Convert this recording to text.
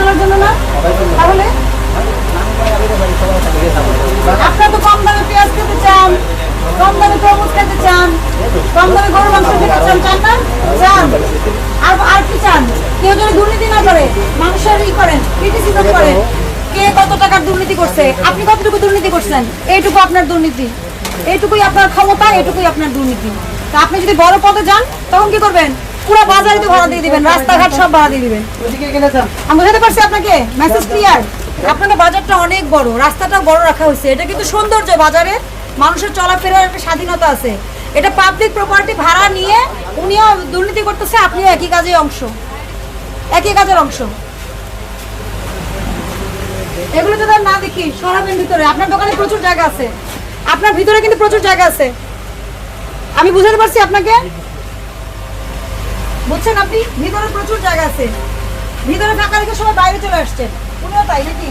চলার জন্য না? তাহলে আপনারা তো কম দামে পেঁয়াজ খেতে চান, কম দামে তরমুজ খেতে চান, কম দামে গরুর মাংস খেতে চান, চান না? চান। আর কি চান? কেউ যদি দুর্নীতি না করে, মানুষের করেন, ক্রিটিসিজম করেন, কে কত টাকার দুর্নীতি করছে, আপনি কতটুকু দুর্নীতি করছেন, এইটুকু আপনার দুর্নীতি, এইটুকুই আপনার ক্ষমতা, এইটুকুই আপনার দুর্নীতি। তা আপনি যদি বড় পদে যান তখন কি করবেন? পুরো বাজারে তো ভাড়া দিয়ে দিবেন, রাস্তাঘাট সব ভাড়া দিয়ে দিবেন। আমি বুঝাতে পারছি আপনাকে? Message clear? আপনাদের বাজারটা অনেক বড়, রাস্তাটাও বড় রাখা হয়েছে, এটা কিন্তু সৌন্দর্য। বাজারে মানুষের চলাফেরার একটা স্বাধীনতা আছে। এটা পাবলিক প্রপার্টি ভাড়া নিয়ে উনিও দুর্নীতি করতেছে, আপনিও একই কাজের অংশ, একই কাজের অংশ। এগুলো যদি না দেখি সরাবেন ভিতরে, আপনার দোকানে প্রচুর জায়গা আছে, আপনার ভিতরে কিন্তু প্রচুর জায়গা আছে। আমি বুঝাতে পারছি আপনাকে? বুঝছেন? আপনি ভিতরে প্রচুর জায়গা আছে, ভিতরে ফাঁকা রেখে সবাই বাইরে চলে আসছেন, উনিও তাই নাকি?